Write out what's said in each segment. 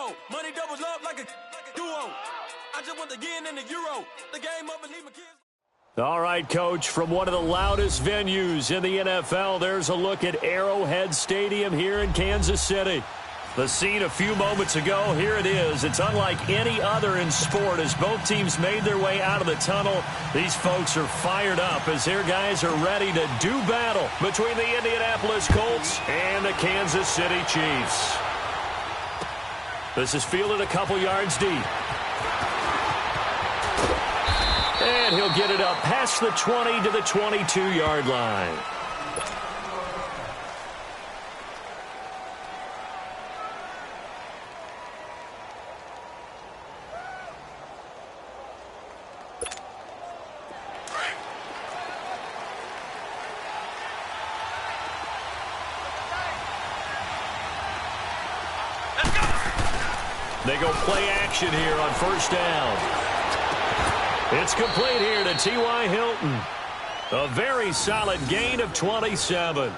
duo. Money doubles up like a duo. I just want to get in the Euro. The game up and leave my kids. All right, Coach, from one of the loudest venues in the NFL, there's a look at Arrowhead Stadium here in Kansas City. The scene a few moments ago, here it is. It's unlike any other in sport as both teams made their way out of the tunnel. These folks are fired up as their guys are ready to do battle between the Indianapolis Colts and the Kansas City Chiefs. This is fielded a couple yards deep. And he'll get it up past the 20 to the 22-yard line. They go play action here on first down. It's complete here to T.Y. Hilton. A very solid gain of 27.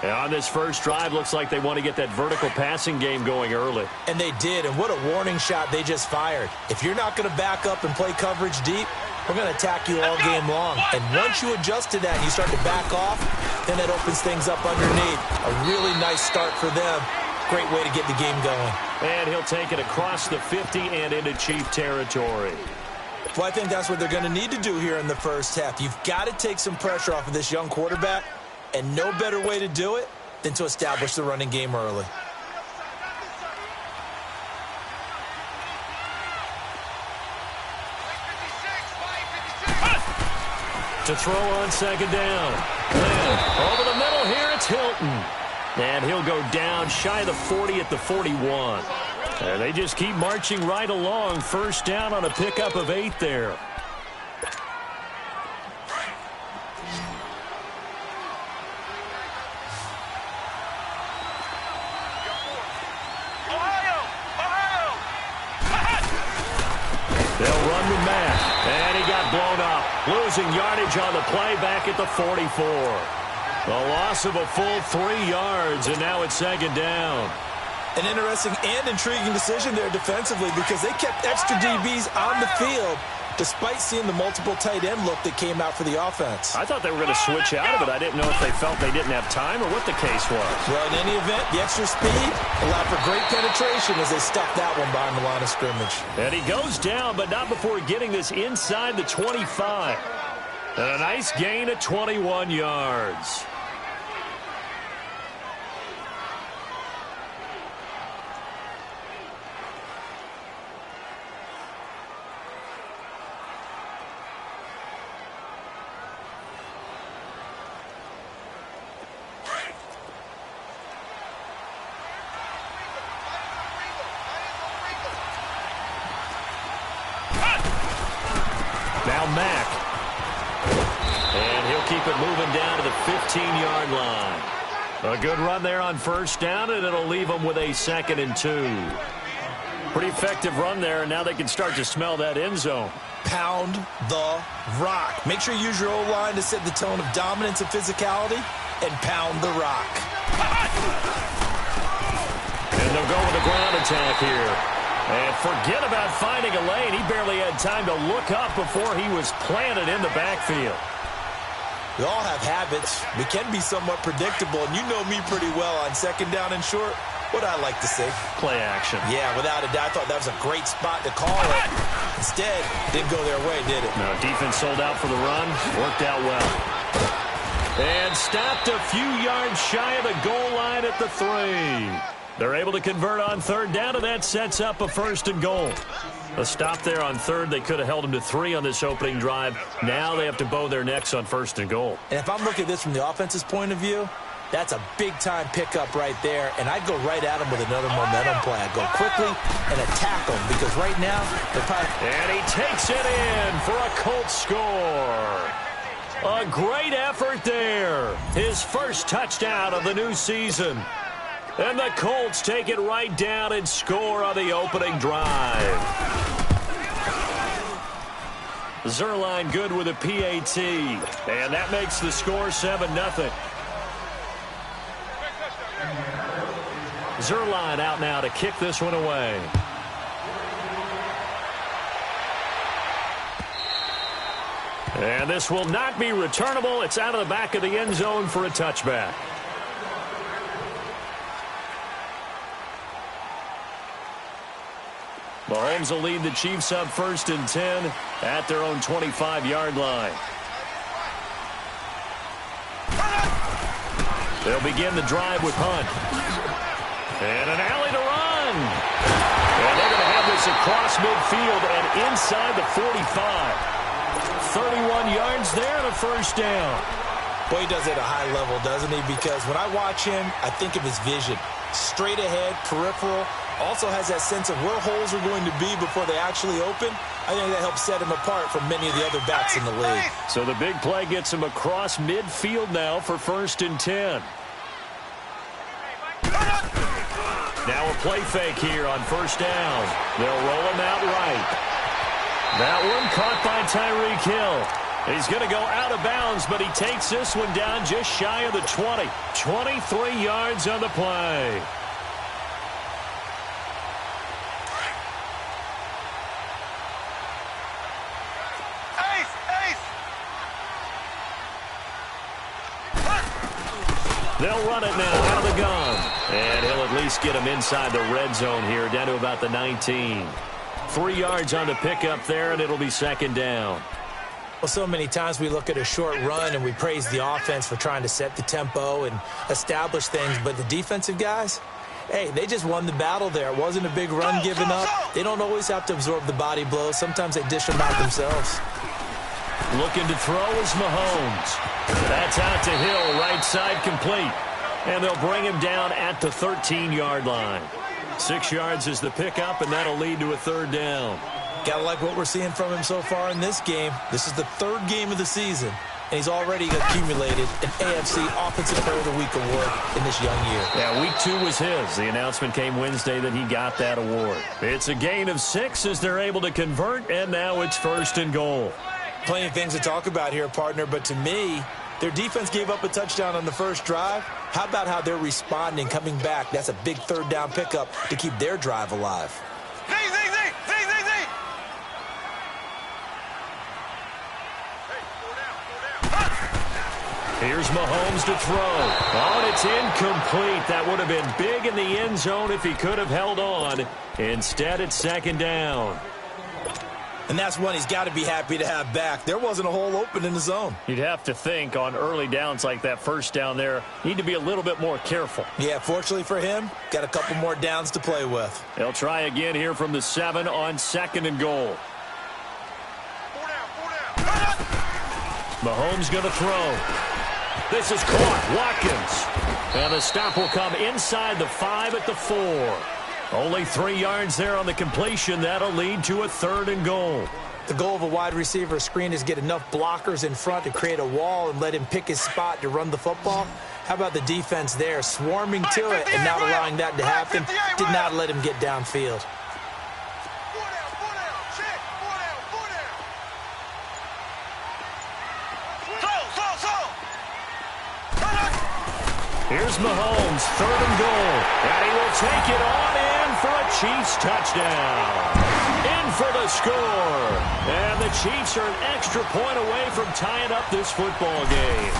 And on this first drive, looks like they want to get that vertical passing game going early. And they did, and what a warning shot they just fired. If you're not going to back up and play coverage deep, we're going to attack you all game long. And once you adjust to that and you start to back off, then it opens things up underneath. A really nice start for them. Great way to get the game going. And he'll take it across the 50 and into Chief territory. Well, I think that's what they're going to need to do here in the first half. You've got to take some pressure off of this young quarterback, and no better way to do it than to establish the running game early. To throw on second down. And over the middle here, it's Hilton. And he'll go down shy of the 40 at the 41. And they just keep marching right along. First down on a pickup of 8 there. They'll run with Matt. And he got blown up. Losing yardage on the play back at the 44. A loss of a full 3 yards, and now it's second down. An interesting and intriguing decision there defensively because they kept extra DBs on the field despite seeing the multiple tight end look that came out for the offense. I thought they were going to switch out of it. I didn't know if they felt they didn't have time or what the case was. Well, in any event, the extra speed allowed for great penetration as they stuffed that one behind the line of scrimmage. And he goes down, but not before getting this inside the 25. And a nice gain of 21 yards. Mack. And he'll keep it moving down to the 15-yard line. A good run there on first down, and it'll leave them with a 2nd and 2. Pretty effective run there, and now they can start to smell that end zone. Pound the rock. Make sure you use your O-line to set the tone of dominance and physicality, and pound the rock. And they'll go with a ground attack here. And forget about finding a lane. He barely had time to look up before he was planted in the backfield. We all have habits. We can be somewhat predictable, and you know me pretty well on second down and short. What I like to say? Play action. Yeah, without a doubt. I thought that was a great spot to call it. Instead, didn't go their way, did it? No, defense sold out for the run. Worked out well. And stopped a few yards shy of the goal line at the 3. They're able to convert on third down, and that sets up a 1st and goal. A stop there on third. They could have held them to 3 on this opening drive. Now they have to bow their necks on 1st and goal. And if I'm looking at this from the offense's point of view, that's a big-time pickup right there, and I'd go right at them with another momentum play. I'd go quickly and attack them because right now they're probably... And he takes it in for a Colts score. A great effort there. His first touchdown of the new season. And the Colts take it right down and score on the opening drive. Zerline good with a PAT. And that makes the score 7-0. Zerline out now to kick this one away. And this will not be returnable. It's out of the back of the end zone for a touchback. Mahomes will lead the Chiefs up 1st and 10 at their own 25-yard line. They'll begin the drive with Hunt. And an alley to run. And they're going to have this across midfield and inside the 45. 31 yards there and a first down. Boy, he does it at a high level, doesn't he? Because when I watch him, I think of his vision. Straight ahead, peripheral. Also has that sense of where holes are going to be before they actually open. I think that helps set him apart from many of the other backs in the league. So the big play gets him across midfield now for 1st and 10. Now a play fake here on 1st down. They'll roll him out right. That one caught by Tyreek Hill. He's going to go out of bounds, but he takes this one down just shy of the 20. 23 yards on the play. They'll run it now out of the gun. And he'll at least get him inside the red zone here, down to about the 19. 3 yards on the pickup there, and it'll be 2nd down. Well, so many times we look at a short run and we praise the offense for trying to set the tempo and establish things, but the defensive guys, hey, they just won the battle there. It wasn't a big run given up. They don't always have to absorb the body blows. Sometimes they dish them out themselves. Looking to throw is Mahomes. That's out to Hill, right side complete. And they'll bring him down at the 13-yard line. 6 yards is the pickup, and that'll lead to a 3rd down. Gotta like what we're seeing from him so far in this game. This is the 3rd game of the season, and he's already accumulated an AFC Offensive Player of the Week award in this young year. Yeah, week 2 was his. The announcement came Wednesday that he got that award. It's a gain of 6 as they're able to convert, and now it's 1st and goal. Plenty of things to talk about here, partner, but to me, their defense gave up a touchdown on the first drive. How about how they're responding, coming back? That's a big 3rd down pickup to keep their drive alive. Here's Mahomes to throw. Oh, it's incomplete. That would have been big in the end zone if he could have held on. Instead, it's 2nd down. And that's one he's got to be happy to have back. There wasn't a hole open in the zone. You'd have to think on early downs like that first down there, need to be a little bit more careful. Yeah, fortunately for him, got a couple more downs to play with. They'll try again here from the 7 on 2nd and goal. Mahomes going to throw. This is caught. Watkins. And the stop will come inside the 5 at the 4. Only 3 yards there on the completion. That'll lead to a 3rd and goal. The goal of a wide receiver screen is get enough blockers in front to create a wall and let him pick his spot to run the football. How about the defense there, swarming to it and not allowing that to happen? Did not let him get downfield. Here's Mahomes, 3rd and goal. And he will take it on in for a Chiefs touchdown. In for the score. And the Chiefs are an extra point away from tying up this football game.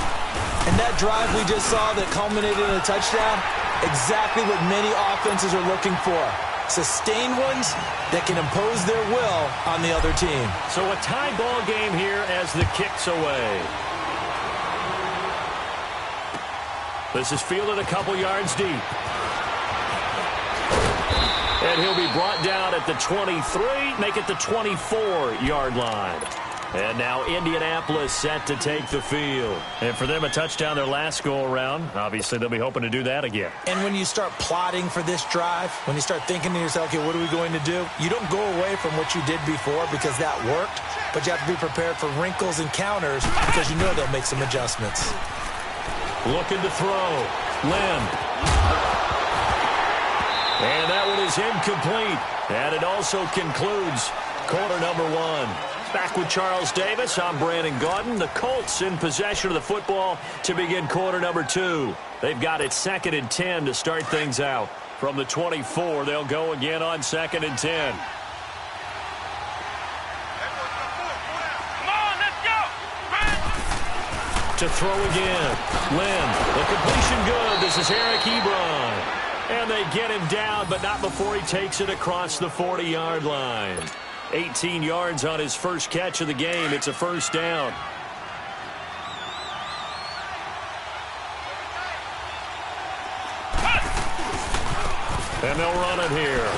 And that drive we just saw that culminated in a touchdown, exactly what many offenses are looking for. Sustained ones that can impose their will on the other team. So a tie ball game here as the kick's away. This is fielded a couple yards deep. And he'll be brought down at the 23, make it the 24-yard line. And now Indianapolis set to take the field. And for them, a touchdown their last go-around. Obviously, they'll be hoping to do that again. And when you start plotting for this drive, when you start thinking to yourself, okay, what are we going to do? You don't go away from what you did before because that worked, but you have to be prepared for wrinkles and counters because you know they'll make some adjustments. Looking to throw. Lim. And that one is incomplete. And it also concludes quarter number 1. Back with Charles Davis, I'm Brandon Gaudin. The Colts in possession of the football to begin quarter number 2. They've got it 2nd and 10 to start things out. From the 24, they'll go again on 2nd and 10. To throw again. Lynn, the completion good. This is Eric Ebron. And they get him down, but not before he takes it across the 40-yard line. 18 yards on his first catch of the game. It's a first down. And they'll run it here.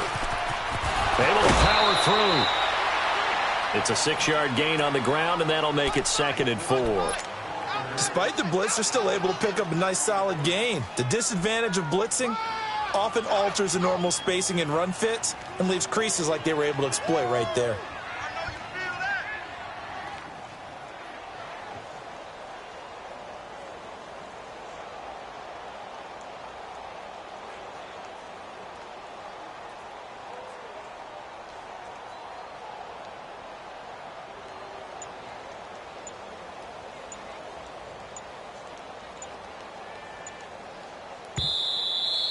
Able to power through. It's a 6-yard gain on the ground, and that'll make it 2nd and 4. Despite the blitz, they're still able to pick up a nice solid gain. The disadvantage of blitzing often alters the normal spacing and run fits and leaves creases like they were able to exploit right there.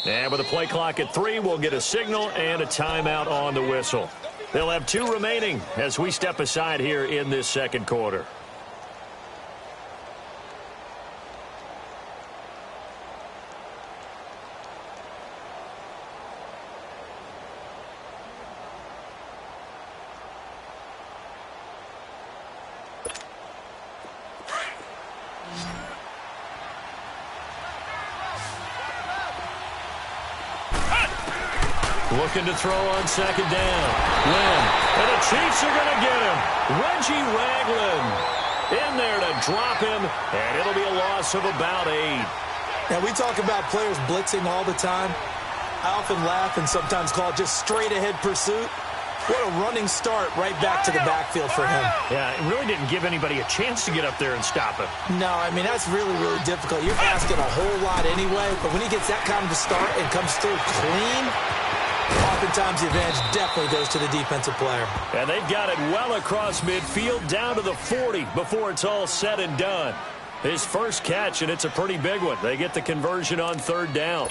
And with a play clock at 3, we'll get a signal and a timeout on the whistle. They'll have 2 remaining as we step aside here in this second quarter. Looking to throw on 2nd down. Lynn. And the Chiefs are going to get him. Reggie Ragland in there to drop him. And it'll be a loss of about 8. Now, we talk about players blitzing all the time. I often laugh and sometimes call it just straight-ahead pursuit. What a running start right back to the backfield for him. Yeah, it really didn't give anybody a chance to get up there and stop him. No, I mean, that's really, really difficult. You're asking a whole lot anyway, but when he gets that kind of a start and comes through clean, oftentimes the advantage definitely goes to the defensive player. And they've got it well across midfield down to the 40 before it's all said and done. His first catch, and it's a pretty big one. They get the conversion on 3rd down.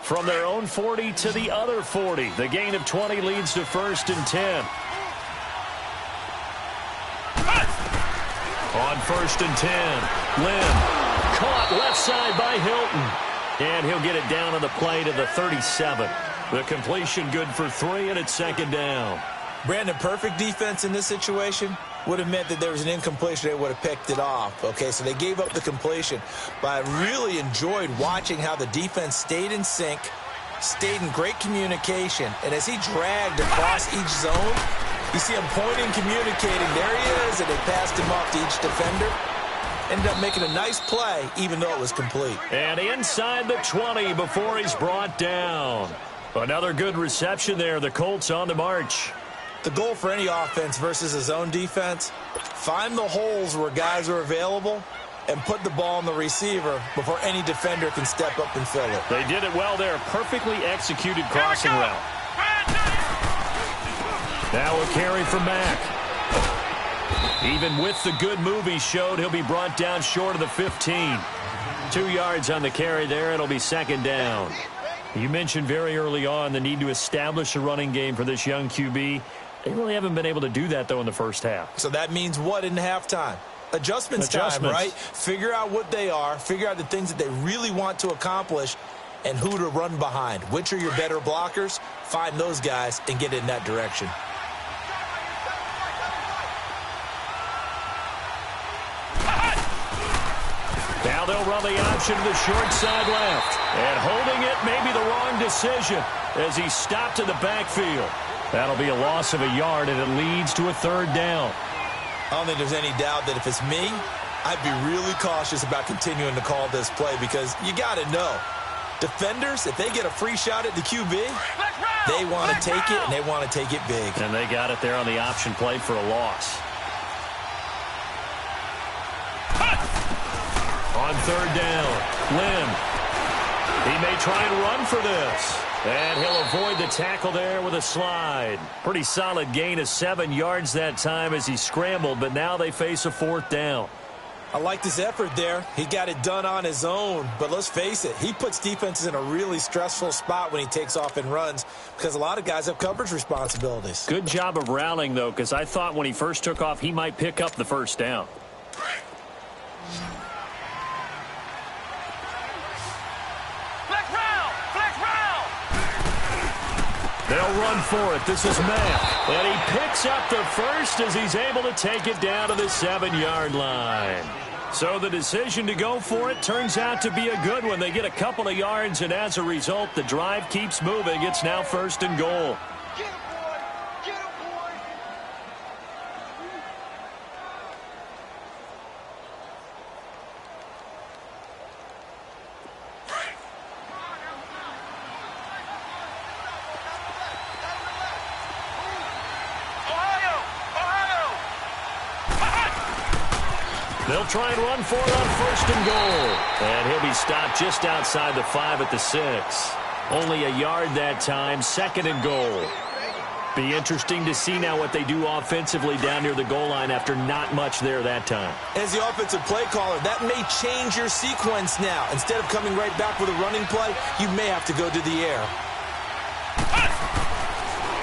From their own 40 to the other 40. The gain of 20 leads to 1st and 10. On 1st and 10, Lynn caught left side by Hilton. And he'll get it down on the play to the 37. The completion good for 3, and it's 2nd down. Brandon, perfect defense in this situation would have meant that there was an incompletion. They would have picked it off. Okay, so they gave up the completion. But I really enjoyed watching how the defense stayed in sync, stayed in great communication. And as he dragged across each zone, you see him pointing, communicating. There he is, and they passed him off to each defender. Ended up making a nice play, even though it was complete. And inside the 20 before he's brought down. Another good reception there. The Colts on the march. The goal for any offense versus a zone defense, find the holes where guys are available and put the ball on the receiver before any defender can step up and fill it. They did it well there. Perfectly executed crossing route. Now a carry from Mack. Even with the good move he showed, he'll be brought down short of the 15. 2 yards on the carry there. It'll be 2nd down. You mentioned very early on the need to establish a running game for this young QB. They really haven't been able to do that, though, in the first half. So that means what in halftime? Adjustments time, right? Figure out what they are. Figure out the things that they really want to accomplish and who to run behind. Which are your better blockers? Find those guys and get in that direction. Now they'll run the option to the short side left. And holding it may be the wrong decision as he stopped in the backfield. That'll be a loss of a yard, and it leads to a 3rd down. I don't think there's any doubt that if it's me, I'd be really cautious about continuing to call this play because you got to know, defenders, if they get a free shot at the QB, they want to take it, and they want to take it big. And they got it there on the option play for a loss. On 3rd down, Lynn. He He may try and run for this. And he'll avoid the tackle there with a slide. Pretty solid gain of 7 yards that time as he scrambled, but now they face a 4th down. I liked his effort there. He got it done on his own. But let's face it, he puts defenses in a really stressful spot when he takes off and runs because a lot of guys have coverage responsibilities. Good job of rallying, though, because I thought when he first took off, he might pick up the 1st down. They'll run for it. This is Mack. And he picks up the first as he's able to take it down to the 7-yard line. So the decision to go for it turns out to be a good one. They get a couple of yards, and as a result, the drive keeps moving. It's now 1st and goal. They'll try and run for it on 1st and goal. And he'll be stopped just outside the 5 at the 6. Only a yard that time, 2nd and goal. Be interesting to see now what they do offensively down near the goal line after not much there that time. As the offensive play caller, that may change your sequence now. Instead of coming right back with a running play, you may have to go to the air.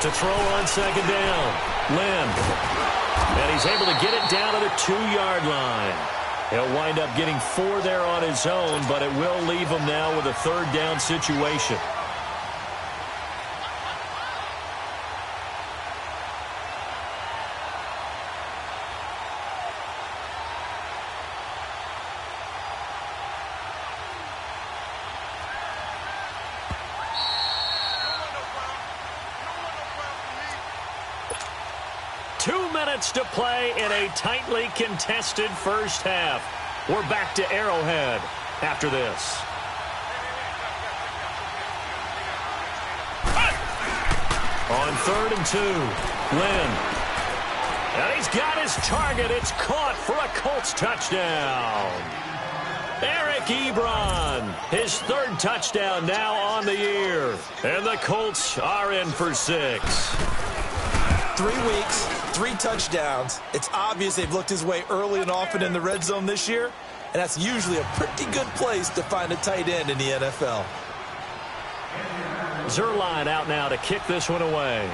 To throw on 2nd down, Lynn. And he's able to get it down to the 2-yard line. He'll wind up getting 4 there on his own, but it will leave him now with a 3rd down situation. To play in a tightly contested first half. We're back to Arrowhead after this. On 3rd and 2, Lynn. And he's got his target. It's caught for a Colts touchdown. Eric Ebron, his 3rd touchdown now on the year. And the Colts are in for 6. 3 weeks, 3 touchdowns. It's obvious they've looked his way early and often in the red zone this year, and that's usually a pretty good place to find a tight end in the NFL. Zerline out now to kick this one away.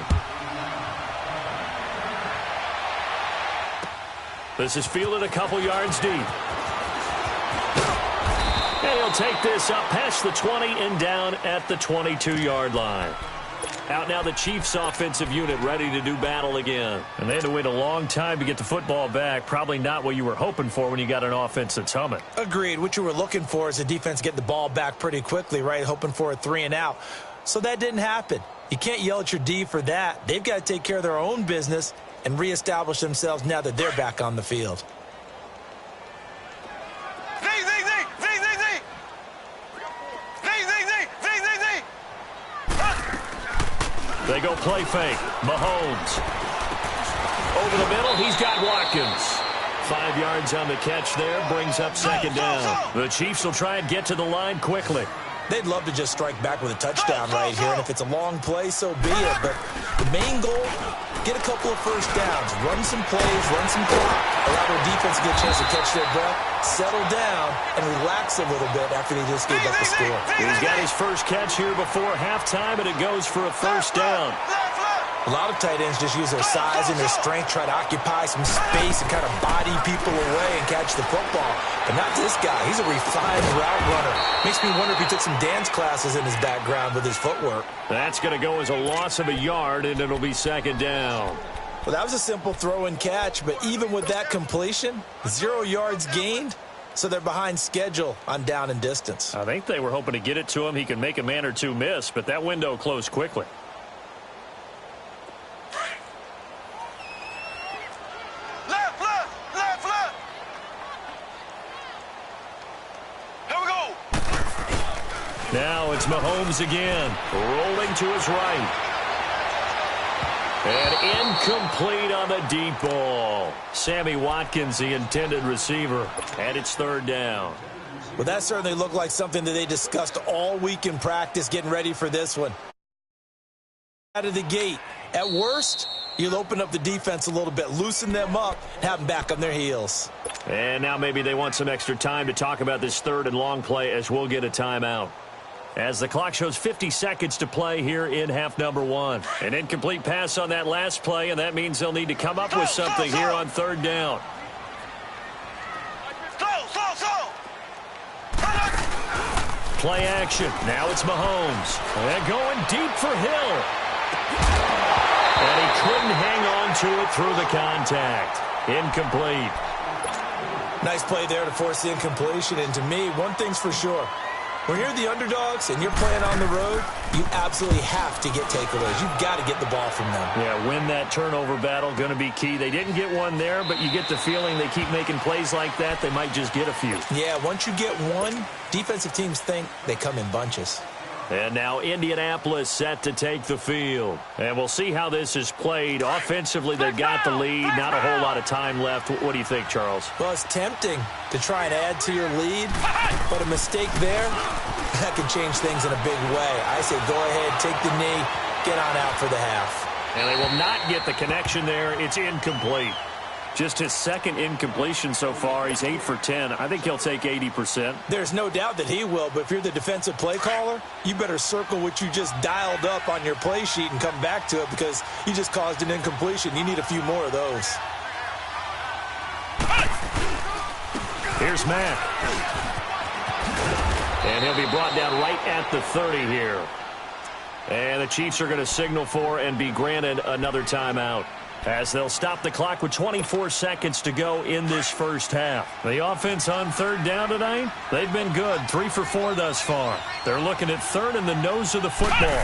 This is fielded a couple yards deep. And he'll take this up past the 20 and down at the 22-yard line. Out now the Chiefs offensive unit ready to do battle again. And they had to wait a long time to get the football back. Probably not what you were hoping for when you got an offense that's humming. Agreed. What you were looking for is the defense getting the ball back pretty quickly, right? Hoping for a 3 and out. So that didn't happen. You can't yell at your D for that. They've got to take care of their own business and reestablish themselves now that they're back on the field. They go play fake. Mahomes. Over the middle, he's got Watkins. 5 yards on the catch there, brings up 2nd down. The Chiefs will try and get to the line quickly. They'd love to just strike back with a touchdown right here, and if it's a long play, so be it. But the main goal, get a couple of 1st downs, run some plays, run some clock, allow their defense to get a chance to catch their breath, settle down, and relax a little bit after they just gave up the score. He's got his first catch here before halftime, and it goes for a 1st down. A lot of tight ends just use their size and their strength, try to occupy some space and kind of body people away and catch the football. But not this guy. He's a refined route runner. Makes me wonder if he took some dance classes in his background with his footwork. That's going to go as a loss of a yard, and it'll be 2nd down. Well, that was a simple throw and catch, but even with that completion, 0 yards gained, so they're behind schedule on down and distance. I think they were hoping to get it to him. He could make a man or two miss, but that window closed quickly. Now it's Mahomes again, rolling to his right. And incomplete on the deep ball. Sammy Watkins, the intended receiver, and it's 3rd down. Well, that certainly looked like something that they discussed all week in practice getting ready for this one. Out of the gate. At worst, you'll open up the defense a little bit, loosen them up, and have them back on their heels. And now maybe they want some extra time to talk about this third and long play as we'll get a timeout. As the clock shows 50 seconds to play here in half number one. An incomplete pass on that last play, and that means they'll need to come up with something here on third down. Play action. Now it's Mahomes. And going deep for Hill. And he couldn't hang on to it through the contact. Incomplete. Nice play there to force the incompletion. And to me, one thing's for sure. When you're the underdogs and you're playing on the road, you absolutely have to get takeaways. You've got to get the ball from them. Yeah, win that turnover battle, going to be key. They didn't get one there, but you get the feeling they keep making plays like that, they might just get a few. Yeah, once you get one, defensive teams think they come in bunches. And now Indianapolis set to take the field. And we'll see how this is played. Offensively, they've got the lead. Not a whole lot of time left. What do you think, Charles? Well, it's tempting to try and add to your lead, but a mistake there, that can change things in a big way. I say go ahead, take the knee, get on out for the half. And they will not get the connection there. It's incomplete. Just his second incompletion so far. He's 8 for 10. I think he'll take 80%. There's no doubt that he will, but if you're the defensive play caller, you better circle what you just dialed up on your play sheet and come back to it because you just caused an incompletion. You need a few more of those. Here's Mack. And he'll be brought down right at the 30 here. And the Chiefs are going to signal for and be granted another timeout, as they'll stop the clock with 24 seconds to go in this first half. The offense on third down tonight, they've been good. 3 for 4 thus far. They're looking at third in the nose of the football.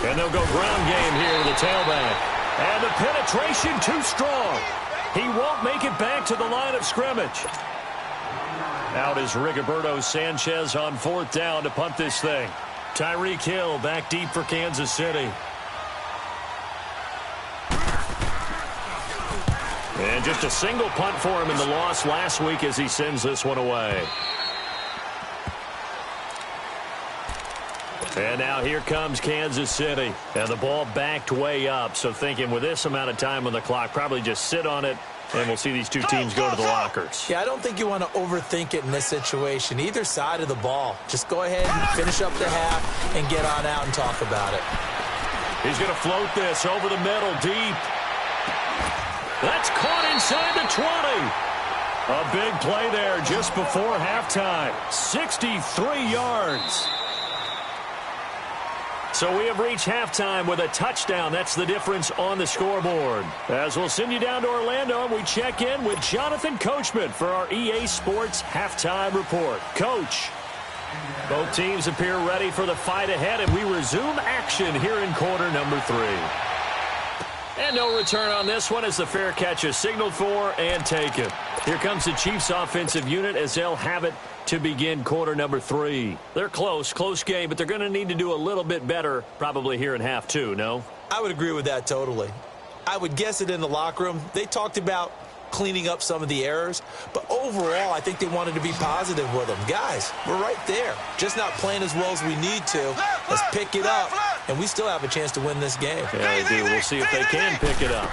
And they'll go ground game here with the tailback. And the penetration too strong. He won't make it back to the line of scrimmage. Out is Rigoberto Sanchez on fourth down to punt this thing. Tyreek Hill back deep for Kansas City. And just a single punt for him in the loss last week as he sends this one away. And now here comes Kansas City. And the ball backed way up. So thinking with this amount of time on the clock, probably just sit on it, and we'll see these two teams go to the lockers. Yeah, I don't think you want to overthink it in this situation. Either side of the ball. Just go ahead and finish up the half and get on out and talk about it. He's going to float this over the middle deep. That's caught inside the 20. A big play there just before halftime. 63 yards. So we have reached halftime with a touchdown. That's the difference on the scoreboard. As we'll send you down to Orlando, and we check in with Jonathan Coachman for our EA Sports Halftime Report. Coach, both teams appear ready for the fight ahead, and we resume action here in quarter number 3. And no return on this one as the fair catch is signaled for and taken. Here comes the Chiefs offensive unit as they'll have it to begin quarter number 3. They're close game, but they're going to need to do a little bit better probably here in half 2, no? I would agree with that totally. I would guess it in the locker room. They talked about cleaning up some of the errors, but overall I think they wanted to be positive with them. Guys, we're right there. Just not playing as well as we need to. Let's pick it up, and we still have a chance to win this game. Yeah, they do. We'll see if they can pick it up.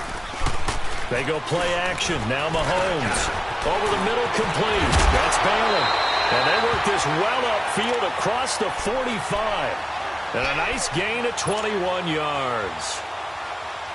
They go play action. Now Mahomes. Over the middle, complete. That's Bailey. And they work this well upfield across the 45. And a nice gain of 21 yards.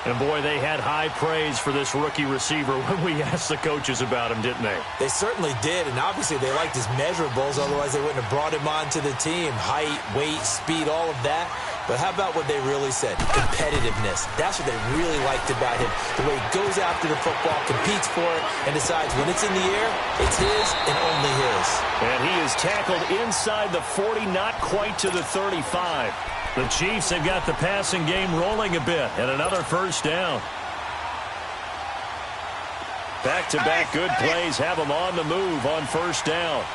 And, boy, they had high praise for this rookie receiver when we asked the coaches about him, didn't they? They certainly did, and obviously they liked his measurables. Otherwise, they wouldn't have brought him onto the team. Height, weight, speed, all of that. But how about what they really said? Competitiveness. That's what they really liked about him. The way he goes after the football, competes for it, and decides when it's in the air, it's his and only his. And he is tackled inside the 40, not quite to the 35. The Chiefs have got the passing game rolling a bit, and another first down. Back-to-back good plays have them on the move on first down.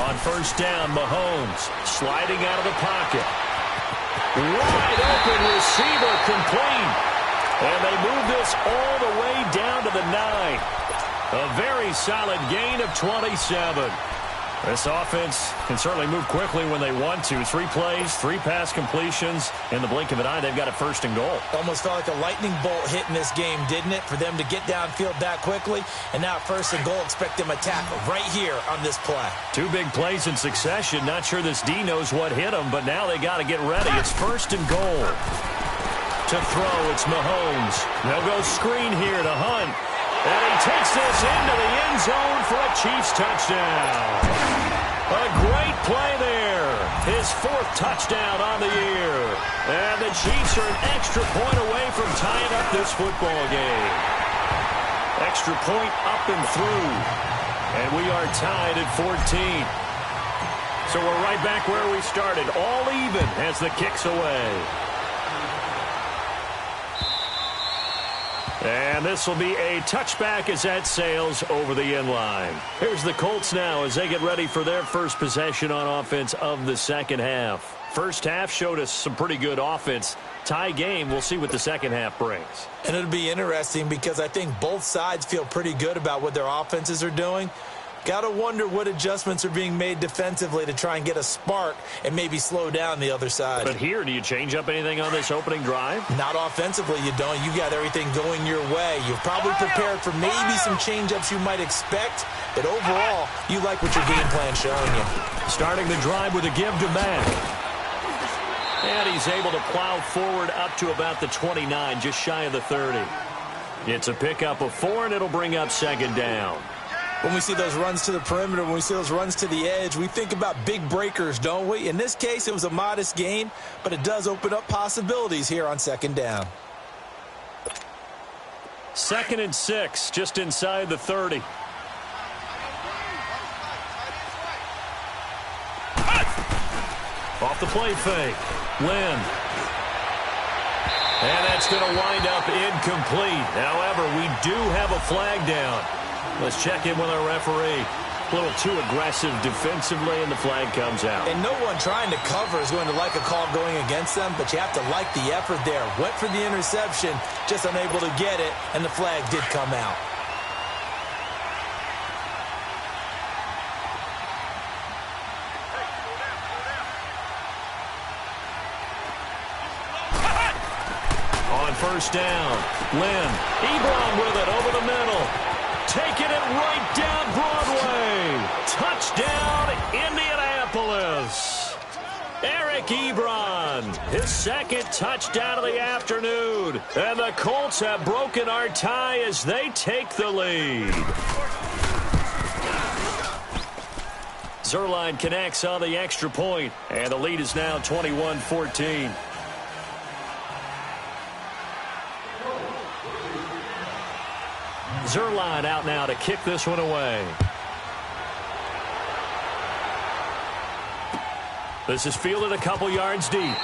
On first down, Mahomes sliding out of the pocket. Wide open receiver complete. And they move this all the way down to the 9. A very solid gain of 27. This offense can certainly move quickly when they want to. 3 plays, 3 pass completions. In the blink of an eye, they've got a first and goal. Almost felt like a lightning bolt hit in this game, didn't it? For them to get downfield that quickly. And now first and goal, expect them to tackle right here on this play. 2 big plays in succession. Not sure this D knows what hit them, but now they got to get ready. It's first and goal. To throw, it's Mahomes. They'll go screen here to Hunt. And he takes this into the end zone for a Chiefs touchdown. A great play there. His 4th touchdown on the year. And the Chiefs are an extra point away from tying up this football game. Extra point up and through. And we are tied at 14. So we're right back where we started. All even as the kick's away. And this will be a touchback as that sails over the end line. Here's the Colts now as they get ready for their first possession on offense of the second half. First half showed us some pretty good offense. Tie game, we'll see what the second half brings. And it'll be interesting because I think both sides feel pretty good about what their offenses are doing. Got to wonder what adjustments are being made defensively to try and get a spark and maybe slow down the other side. But here, do you change up anything on this opening drive? Not offensively, you don't. You got everything going your way. You've probably prepared for maybe some change-ups you might expect, but overall, you like what your game plan's showing you. Starting the drive with a give to Mack. And he's able to plow forward up to about the 29, just shy of the 30. It's a pickup of 4, and it'll bring up second down. When we see those runs to the perimeter, when we see those runs to the edge, we think about big breakers, don't we? In this case, it was a modest gain, but it does open up possibilities here on second down. 2nd and 6, just inside the 30. Off the play fake. Lynn. And that's going to wind up incomplete. However, we do have a flag down. Let's check in with our referee. A little too aggressive defensively, and the flag comes out. And no one trying to cover is going to like a call going against them, but you have to like the effort there. Went for the interception, just unable to get it, and the flag did come out. On first down, Lynn. Ebron with it over the middle. Taking it right down Broadway. Touchdown, Indianapolis. Eric Ebron, his 2nd touchdown of the afternoon. And the Colts have broken our tie as they take the lead. Zuerlein connects on the extra point, and the lead is now 21-14. Zuerlein out now to kick this one away. This is fielded a couple yards deep.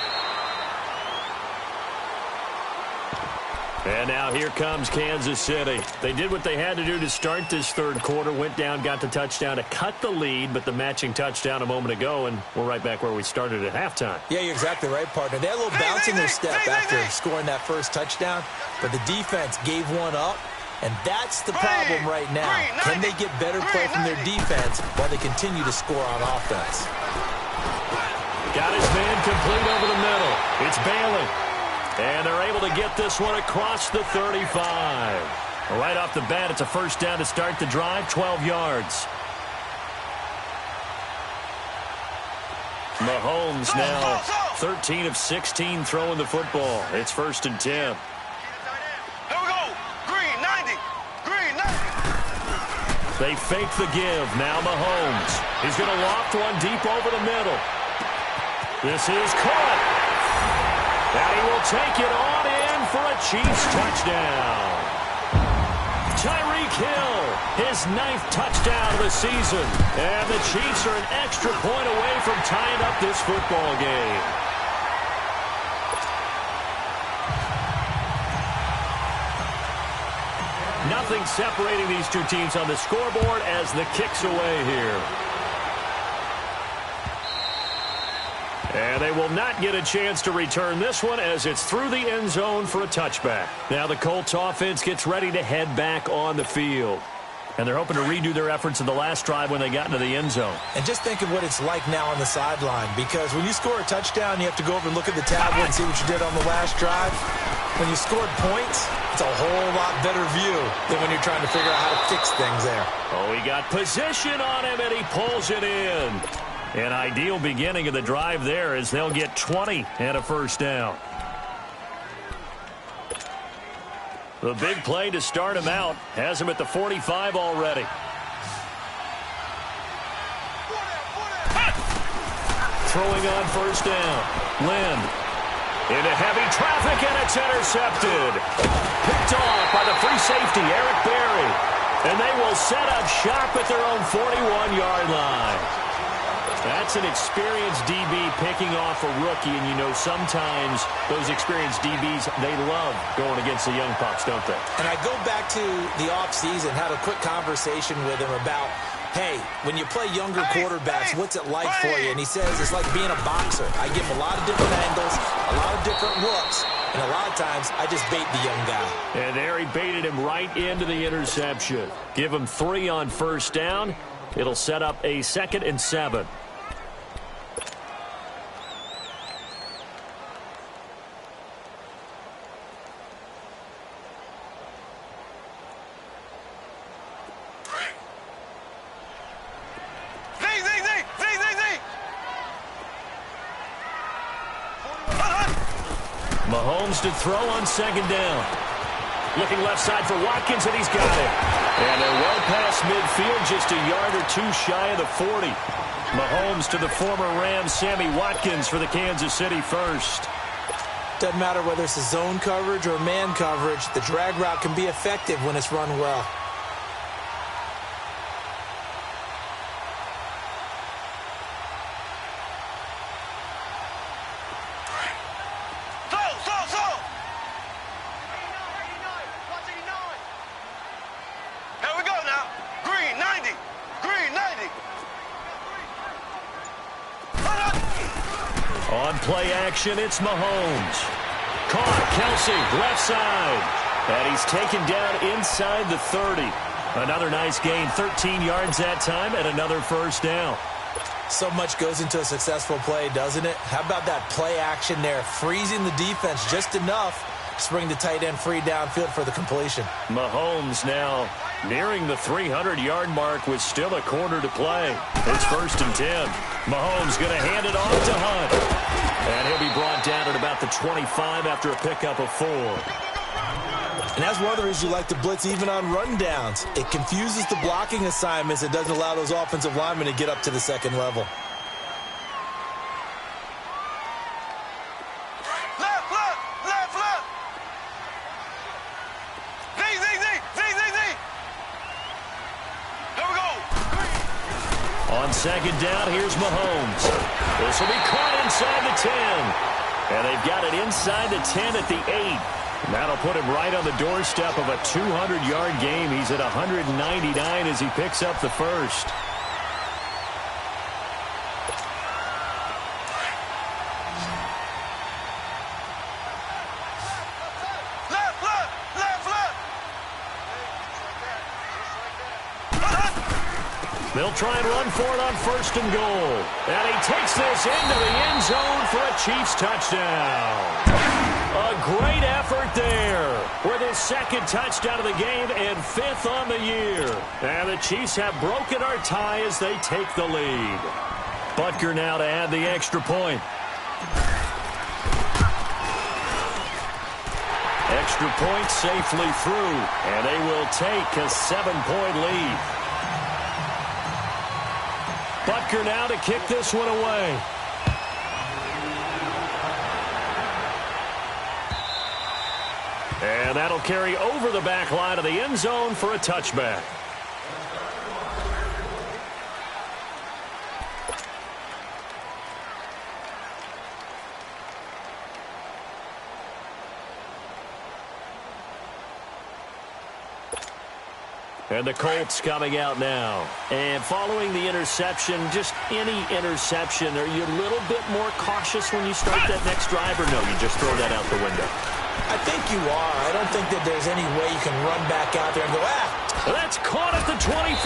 And now here comes Kansas City. They did what they had to do to start this third quarter. Went down, got the touchdown to cut the lead, but the matching touchdown a moment ago, and we're right back where we started at halftime. Yeah, you're exactly right, partner. They had a little bounce in their step after scoring that first touchdown, but the defense gave one up. And that's the problem right now. Can they get better play from their defense while they continue to score on offense? Got his man complete over the middle. It's Bailey. And they're able to get this one across the 35. Right off the bat, it's a first down to start the drive, 12 yards. Mahomes now 13 of 16 throwing the football. It's 1st and 10. They fake the give. Now Mahomes. He's going to loft one deep over the middle. This is caught. And he will take it on in for a Chiefs touchdown. Tyreek Hill, his 9th touchdown of the season. And the Chiefs are an extra point away from tying up this football game. Nothing separating these two teams on the scoreboard as the kick's away here. And they will not get a chance to return this one as it's through the end zone for a touchback. Now the Colts offense gets ready to head back on the field. And they're hoping to redo their efforts in the last drive when they got into the end zone. And just think of what it's like now on the sideline, because when you score a touchdown, you have to go over and look at the tablet and see what you did on the last drive. When you scored points, it's a whole lot better view than when you're trying to figure out how to fix things there. Oh, he got position on him, and he pulls it in. An ideal beginning of the drive there as they'll get 20 and a first down. The big play to start him out has him at the 45 already. Throwing on first down. Lynn into heavy traffic, and it's intercepted. Picked off by the free safety, Eric Berry. And they will set up shop at their own 41-yard line. That's an experienced DB picking off a rookie, and you know sometimes those experienced DBs, they love going against the young pups, don't they? And I go back to the offseason, had a quick conversation with him about, hey, when you play younger quarterbacks, what's it like for you? And he says it's like being a boxer. I give him a lot of different angles, a lot of different looks, and a lot of times I just bait the young guy. And there he baited him right into the interception. Give him 3 on first down. It'll set up a 2nd and 7. Mahomes to throw on 2nd down. Looking left side for Watkins, and he's got it. And they're well past midfield, just a yard or 2 shy of the 40. Mahomes to the former Rams, Sammy Watkins for the Kansas City first. Doesn't matter whether it's a zone coverage or man coverage, the drag route can be effective when it's run well. Play action, it's Mahomes. Caught, Kelsey, left side. And he's taken down inside the 30. Another nice gain, 13 yards that time, and another first down. So much goes into a successful play, doesn't it? How about that play action there, freezing the defense just enough to bring the tight end free downfield for the completion. Mahomes now nearing the 300-yard mark with still a quarter to play. It's 1st and 10. Mahomes going to hand it off to Hunt. And he'll be brought down at about the 25 after a pickup of 4. And that's one of the reasons you like to blitz even on rundowns. It confuses the blocking assignments. It doesn't allow those offensive linemen to get up to the 2nd level. On 2nd down, here's Mahomes. This will be caught inside the 10. And they've got it inside the 10 at the 8. That'll put him right on the doorstep of a 200-yard game. He's at 199 as he picks up the first. They'll try and run for it on 1st and goal. And he takes this into the end zone for a Chiefs touchdown. A great effort there with his 2nd touchdown of the game and 5th on the year. And the Chiefs have broken our tie as they take the lead. Butker now to add the extra point. Extra point safely through, and they will take a 7-point lead. Butker now to kick this one away. And that'll carry over the back line of the end zone for a touchback. And the Colts coming out now. And following the interception, just any interception, are you a little bit more cautious when you start that next drive, or no, you just throw that out the window? I think you are. I don't think that there's any way you can run back out there and go, That's caught at the 25.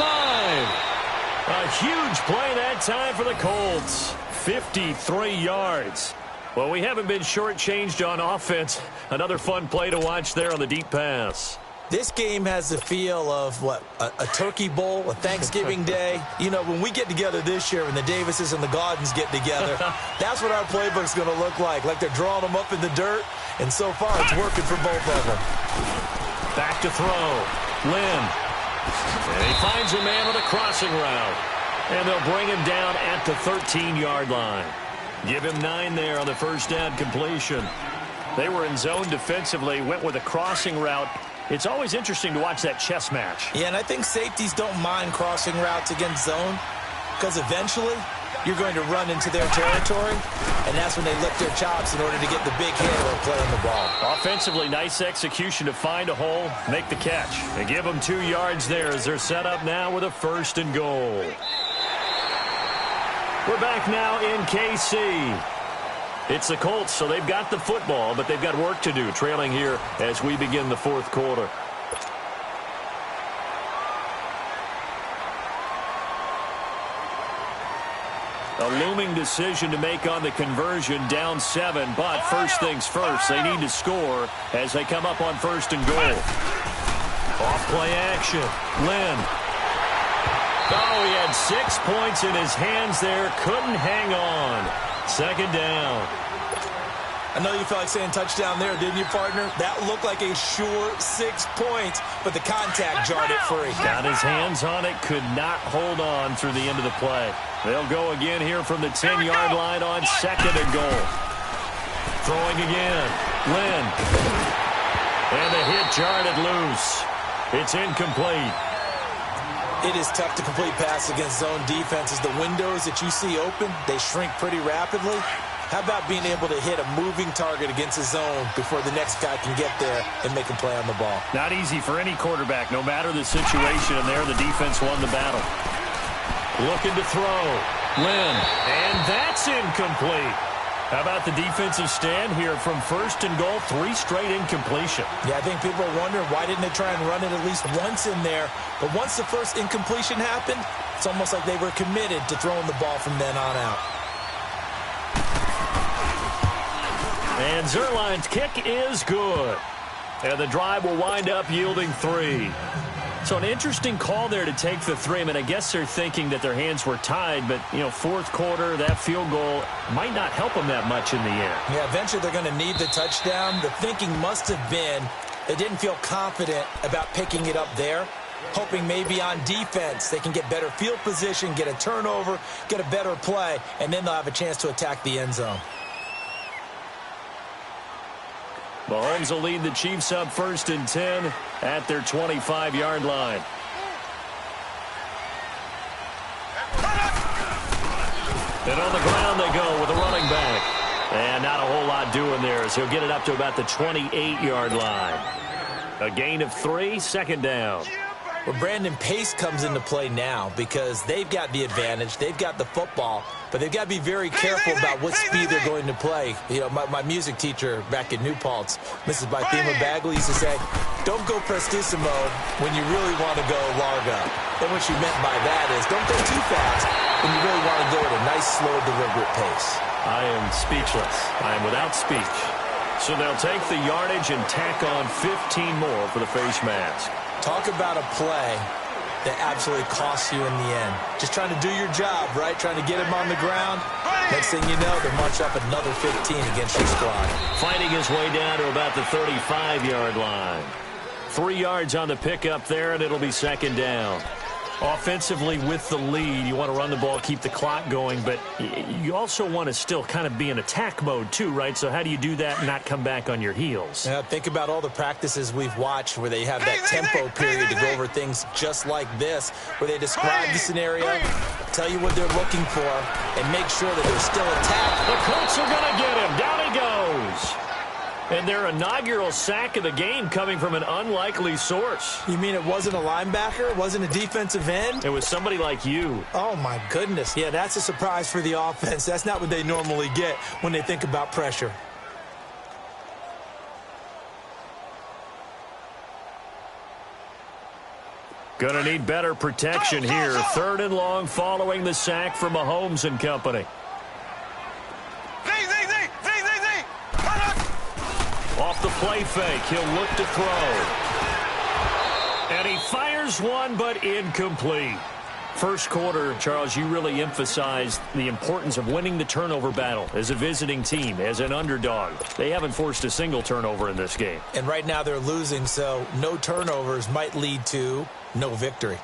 A huge play that time for the Colts. 53 yards. Well, we haven't been shortchanged on offense. Another fun play to watch there on the deep pass. This game has the feel of, a turkey bowl, a Thanksgiving day. You know, when we get together this year, when the Davises and the Gaudens get together, that's what our playbook's going to look like they're drawing them up in the dirt, and so far it's working for both of them. Back to throw. Lynn. And he finds a man with a crossing route. And they'll bring him down at the 13-yard line. Give him 9 there on the first down completion. They were in zone defensively, went with a crossing route. It's always interesting to watch that chess match. Yeah, and I think safeties don't mind crossing routes against zone because eventually you're going to run into their territory, and that's when they lift their chops in order to get the big hit or play on the ball. Offensively, nice execution to find a hole, make the catch. They give them 2 yards there as they're set up now with a 1st and goal. We're back now in KC. It's the Colts, so they've got the football, but they've got work to do, trailing here as we begin the 4th quarter. A looming decision to make on the conversion, down 7, but first things first, they need to score as they come up on 1st and goal. Off play action, Lynn. Oh, he had 6 points in his hands there, couldn't hang on. 2nd down. I know you felt like saying touchdown there, didn't you, partner? That looked like a sure 6 points, but the contact jarred it free. Got his hands on it, could not hold on through the end of the play. They'll go again here from the 10-yard line on 2nd and goal. Throwing again. Lynn. And the hit jarred it loose. It's incomplete. It is tough to complete pass against zone defenses. The windows that you see open, they shrink pretty rapidly. How about being able to hit a moving target against a zone before the next guy can get there and make a play on the ball? Not easy for any quarterback, no matter the situation, and there the defense won the battle. Looking to throw. Lynn. And that's incomplete. How about the defensive stand here from 1st and goal, 3 straight incompletion. Yeah, I think people are wondering why didn't they try and run it at least once in there. But once the first incompletion happened, it's almost like they were committed to throwing the ball from then on out. And Zerline's kick is good. And the drive will wind up yielding 3. So an interesting call there to take the 3. I mean, I guess they're thinking that their hands were tied, but, 4th quarter, that field goal might not help them that much in the end. Yeah, eventually they're going to need the touchdown. The thinking must have been they didn't feel confident about picking it up there, hoping maybe on defense they can get better field position, get a turnover, get a better play, and then they'll have a chance to attack the end zone. Mahomes will lead the Chiefs up 1st and 10 at their 25-yard line. And on the ground they go with a running back. And not a whole lot doing there as he'll get it up to about the 28-yard line. A gain of 3, 2nd down. Well, Brandon, pace comes into play now because they've got the advantage. They've got the football, but they've got to be very careful about what speed they're going to play. My music teacher back at New Paltz, Mrs. Bythema Bagley, used to say, don't go prestissimo when you really want to go largo. And what she meant by that is don't go too fast when you really want to go at a nice, slow, deliberate pace. I am speechless. I am without speech. So they'll take the yardage and tack on 15 more for the face mask. Talk about a play that absolutely costs you in the end. Just trying to do your job, right? Trying to get him on the ground. Next thing you know, they march up another 15 against your squad. Fighting his way down to about the 35-yard line. 3 yards on the pickup there, and it'll be 2nd down. Offensively with the lead, you want to run the ball, keep the clock going, but you also want to still kind of be in attack mode too, right? So how do you do that and not come back on your heels? Yeah, think about all the practices we've watched where they have that tempo period to go over things just like this, where they describe the scenario, tell you what they're looking for, and make sure that they're still attacked. The Colts are going to get him. Down he goes. And their inaugural sack of the game coming from an unlikely source. You mean it wasn't a linebacker? It wasn't a defensive end? It was somebody like you. Oh, my goodness. Yeah, that's a surprise for the offense. That's not what they normally get when they think about pressure. Going to need better protection here. 3rd and long following the sack from Mahomes and company. Off the play fake, he'll look to throw. And he fires one, but incomplete. First quarter, Charles, you really emphasized the importance of winning the turnover battle as a visiting team, as an underdog. They haven't forced a single turnover in this game. And right now they're losing, so no turnovers might lead to no victory.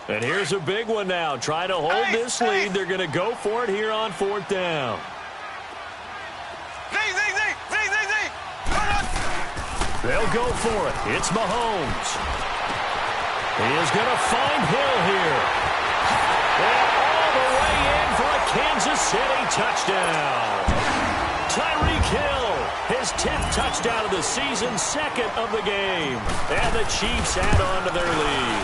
And here's a big one now. Try to hold this lead. They're going to go for it here on 4th down. They'll go for it. It's Mahomes. He is going to find Hill here. And all the way in for a Kansas City touchdown. Tyreek Hill, his 10th touchdown of the season, 2nd of the game. And the Chiefs add on to their lead.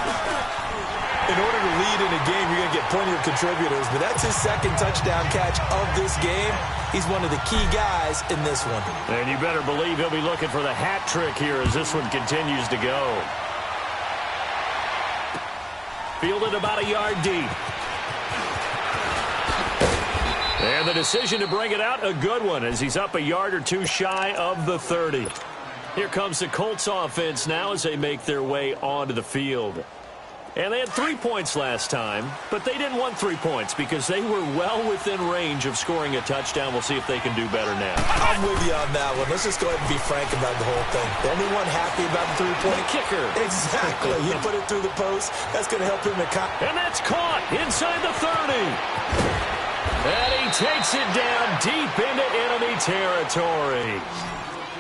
In order to lead in a game, you're going to get plenty of contributors, but that's his 2nd touchdown catch of this game. He's one of the key guys in this one. And you better believe he'll be looking for the hat trick here as this one continues to go. Fielded about a yard deep. And the decision to bring it out, a good one, as he's up a yard or two shy of the 30. Here comes the Colts offense now as they make their way onto the field. And they had 3 points last time, but they didn't want 3 points because they were well within range of scoring a touchdown. We'll see if they can do better now. I'm with you on that one. Let's just go ahead and be frank about the whole thing. The only one happy about the 3-point kicker. Exactly. He put it through the post. That's going to help him. And that's caught inside the 30. And he takes it down deep into enemy territory.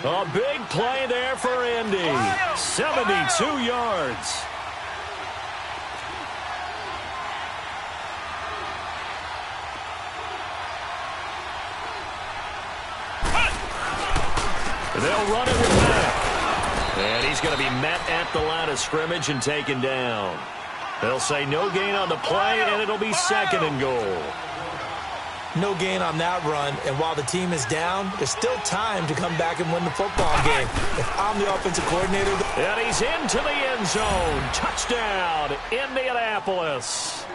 A big play there for Indy. 72 yards. They'll run it with Mack. And he's going to be met at the line of scrimmage and taken down. They'll say no gain on the play, and it'll be 2nd and goal. No gain on that run, and while the team is down, there's still time to come back and win the football game. If I'm the offensive coordinator... And he's into the end zone. Touchdown, Indianapolis.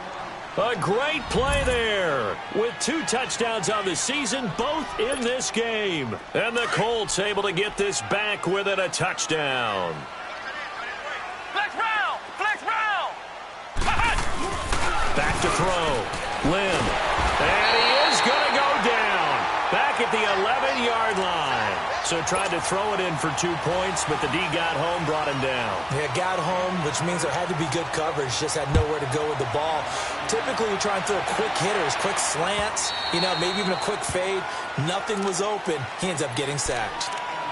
A great play there with 2 touchdowns on the season, both in this game. And the Colts able to get this back within a touchdown. Flex round! Flex round! Back to throw. Lynn. And he is going to go down. Back at the 11-yard line. So tried to throw it in for 2 points, but the D got home, brought him down. Yeah, got home, which means there had to be good coverage. Just had nowhere to go with the ball. Typically, you try and throw quick hitters, quick slants, maybe even a quick fade. Nothing was open. He ends up getting sacked.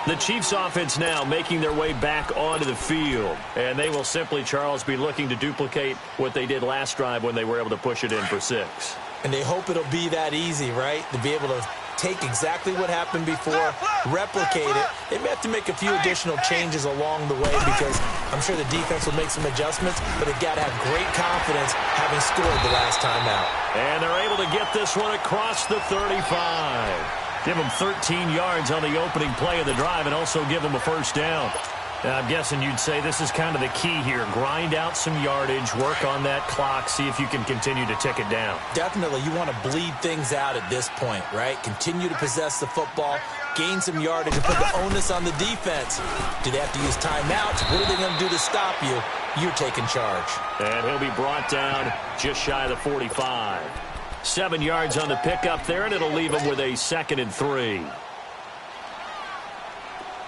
The Chiefs offense now making their way back onto the field. And they will simply, Charles, be looking to duplicate what they did last drive when they were able to push it in for 6. And they hope it'll be that easy, right? To be able to take exactly what happened before, replicate it. They may have to make a few additional changes along the way because I'm sure the defense will make some adjustments, but they've got to have great confidence having scored the last time out. And they're able to get this one across the 35. Give them 13 yards on the opening play of the drive and also give them a 1st down. I'm guessing you'd say this is kind of the key here. Grind out some yardage, work on that clock, see if you can continue to tick it down. Definitely. You want to bleed things out at this point, right? Continue to possess the football, gain some yardage, and put the onus on the defense. Do they have to use timeouts? What are they going to do to stop you? You're taking charge. And he'll be brought down just shy of the 45. 7 yards on the pickup there, and it'll leave him with a 2nd and 3.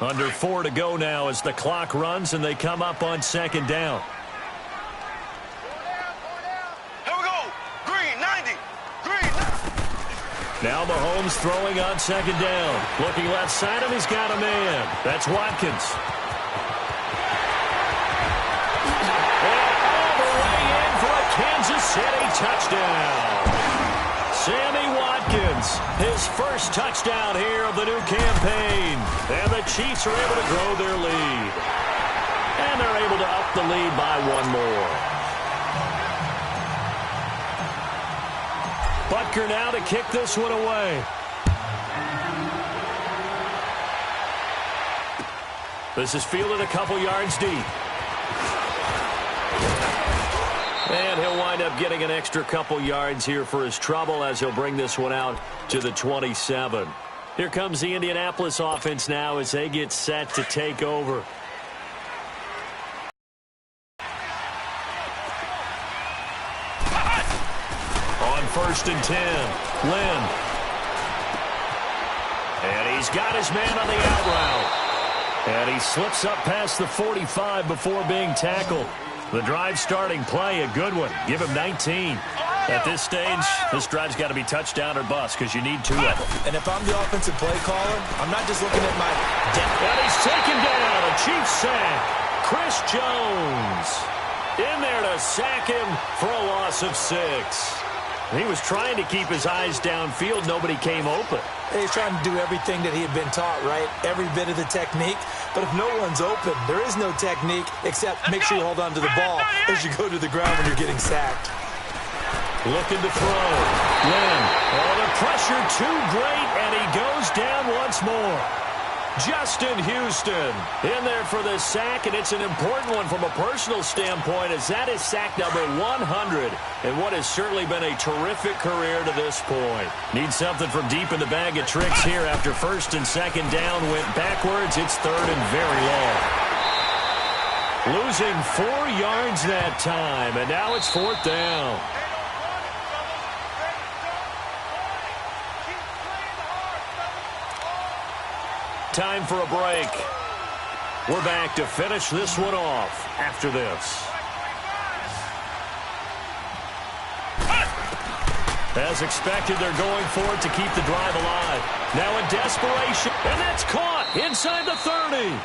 Under 4 to go now as the clock runs and they come up on 2nd down. Here we go. Green, 90. Green. Now Mahomes throwing on 2nd down. Looking left side of him, he's got a man. That's Watkins. And all the way in for a Kansas City touchdown. Sammy Watkins, his first touchdown here of the new campaign. And the Chiefs are able to grow their lead. And they're able to up the lead by one more. Butker now to kick this one away. This is fielded a couple yards deep. And he'll wind up getting an extra couple yards here for his trouble as he'll bring this one out to the 27. Here comes the Indianapolis offense now as they get set to take over. On 1st and 10, Lynn. And he's got his man on the out route. And he slips up past the 45 before being tackled. The drive starting play, a good one. Give him 19. At this stage, this drive's got to be touchdown or bust because you need 2 of them. And if I'm the offensive play caller, I'm not just looking at my depth. And he's taken down. A Chiefs sack. Chris Jones in there to sack him for a loss of 6. He was trying to keep his eyes downfield. Nobody came open. He's trying to do everything that he had been taught, right? Every bit of the technique. But if no one's open, there is no technique except make sure you hold on to the ball as you go to the ground when you're getting sacked. Looking to throw. Lynn. Oh, the pressure too great, and he goes down once more. Justin Houston in there for the sack, and it's an important one from a personal standpoint as that is sack number 100 and what has certainly been a terrific career to this point. Need something from deep in the bag of tricks here after 1st and 2nd down went backwards. It's 3rd and very long. Losing 4 yards that time, and now it's 4th down. Time for a break. We're back to finish this one off after this. As expected, they're going for it to keep the drive alive. Now in desperation, and that's caught inside the 30.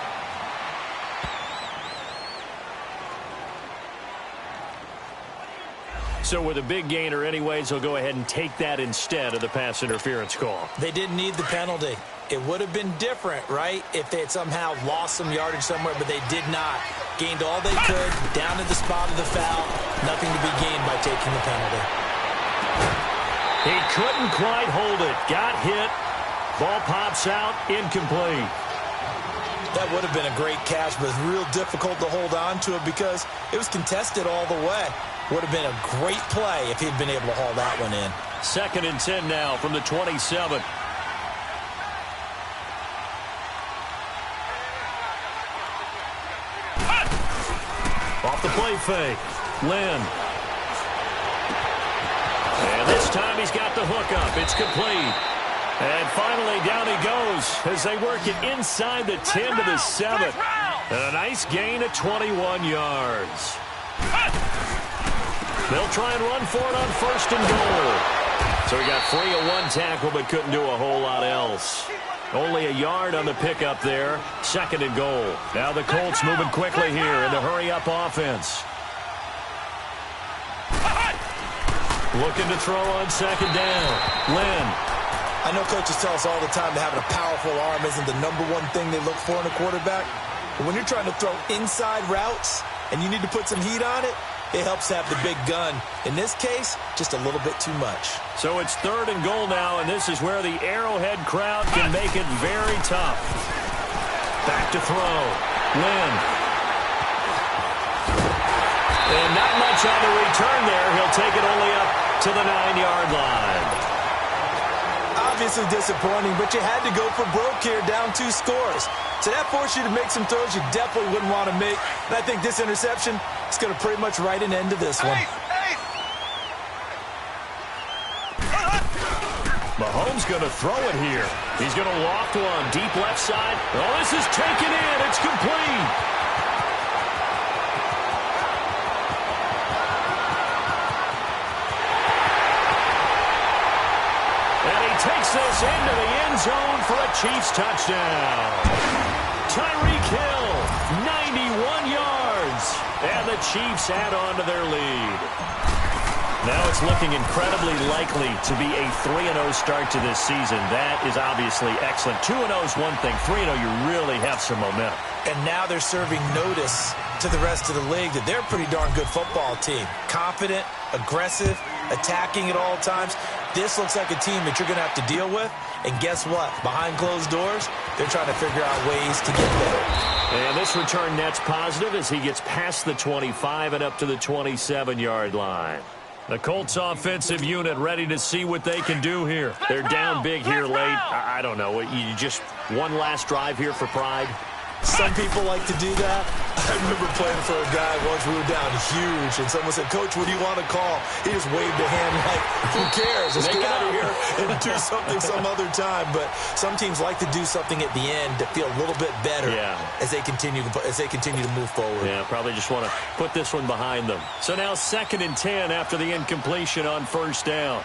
So with a big gainer anyways, they'll go ahead and take that instead of the pass interference call. They didn't need the penalty. It would have been different, right, if they had somehow lost some yardage somewhere, but they did not. Gained all they could, down to the spot of the foul. Nothing to be gained by taking the penalty. He couldn't quite hold it. Got hit. Ball pops out. Incomplete. That would have been a great catch, but it's real difficult to hold on to it because it was contested all the way. Would have been a great play if he'd been able to haul that one in. 2nd and 10 now from the 27. Off the play fake. Lynn. And this time he's got the hook up. It's complete. And finally down he goes as they work it inside the 10 to the 7. And a nice gain of 21 yards. They'll try and run for it on 1st and goal. So he got free of 1 tackle but couldn't do a whole lot else. Only a yard on the pickup there. 2nd and goal. Now the Colts moving quickly here in the hurry-up offense. Looking to throw on 2nd down. Lynn. I know coaches tell us all the time that having a powerful arm isn't the #1 thing they look for in a quarterback. But when you're trying to throw inside routes and you need to put some heat on it, it helps to have the big gun. In this case, just a little bit too much. So it's 3rd and goal now, and this is where the Arrowhead crowd can make it very tough. Back to throw. Lynn. And not much on the return there. He'll take it only up to the 9-yard line. Obviously disappointing, but you had to go for broke here, down 2 scores. So that forced you to make some throws you definitely wouldn't want to make. And I think this interception is going to pretty much write an end to this one. Mahomes going to throw it here. He's going to loft one deep left side. Oh, this is taken in. It's complete. And he takes this into the end zone for a Chiefs touchdown. Tyreek Hill, 91 yards. And the Chiefs add on to their lead. Now it's looking incredibly likely to be a 3-0 start to this season. That is obviously excellent. 2-0 is one thing. 3-0, you really have some momentum. And now they're serving notice to the rest of the league that they're a pretty darn good football team. Confident, aggressive, attacking at all times. This looks like a team that you're going to have to deal with. And guess what? Behind closed doors, they're trying to figure out ways to get better. And this return net's positive as he gets past the 25 and up to the 27-yard line. The Colts offensive unit ready to see what they can do here. They're down big here late. I don't know. You just one last drive here for pride? Some people like to do that. I remember playing for a guy once we were down huge, and someone said, "Coach, what do you want to call?" He just waved a hand like, who cares? Let's get out of here and do something some other time. But some teams like to do something at the end to feel a little bit better as they continue to move forward. Yeah, probably just want to put this one behind them. So now 2nd and 10 after the incompletion on first down.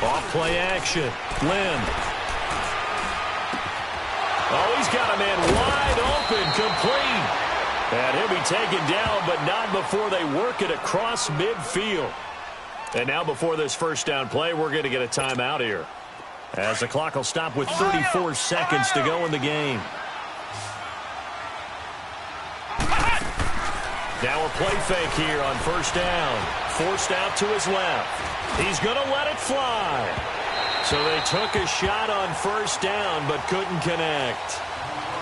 Off play action. Lynn. Oh, he's got a man wide open, complete. And he'll be taken down, but not before they work it across midfield. And now before this first down play, we're going to get a timeout here, as the clock will stop with 34 seconds to go in the game. Now a play fake here on first down. Forced out to his left. He's going to let it fly. So they took a shot on first down, but couldn't connect.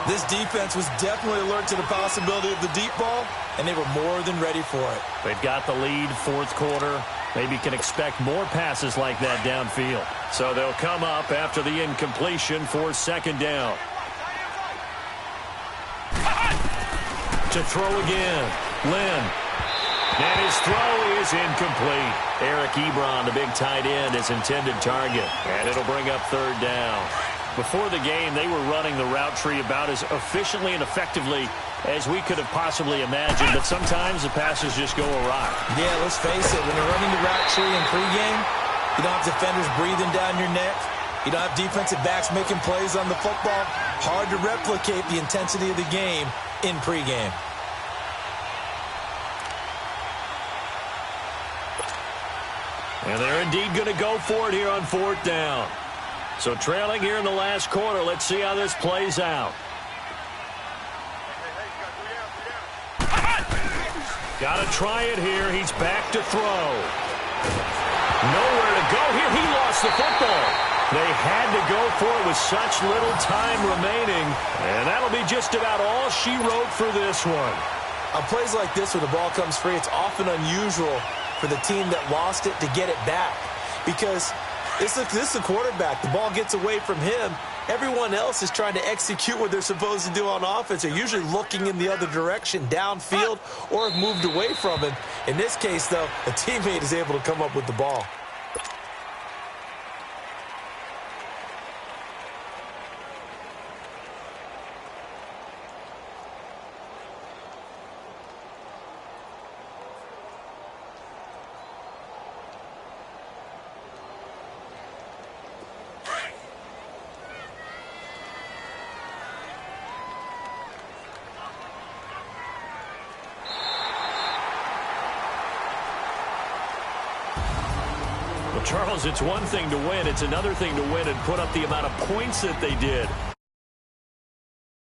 This defense was definitely alert to the possibility of the deep ball, and they were more than ready for it. They've got the lead, fourth quarter. Maybe can expect more passes like that downfield. So they'll come up after the incompletion for 2nd down. To throw again. Lynn. And his throw is incomplete. Eric Ebron, the big tight end, his intended target. And it'll bring up 3rd down. Before the game, they were running the route tree about as efficiently and effectively as we could have possibly imagined. But sometimes the passes just go awry. Yeah, let's face it. When you're running the route tree in pregame, you don't have defenders breathing down your neck. You don't have defensive backs making plays on the football. Hard to replicate the intensity of the game in pregame. And they're indeed going to go for it here on 4th down. So trailing here in the last quarter, let's see how this plays out. Got to try it here. He's back to throw. Nowhere to go here. He lost the football. They had to go for it with such little time remaining. And that'll be just about all she wrote for this one. On plays like this, when the ball comes free, it's often unusual for the team that lost it to get it back, because this is the quarterback. The ball gets away from him. Everyone else is trying to execute what they're supposed to do on offense. They're usually looking in the other direction, downfield, or have moved away from it. In this case, though, a teammate is able to come up with the ball. Charles, it's one thing to win. It's another thing to win and put up the amount of points that they did.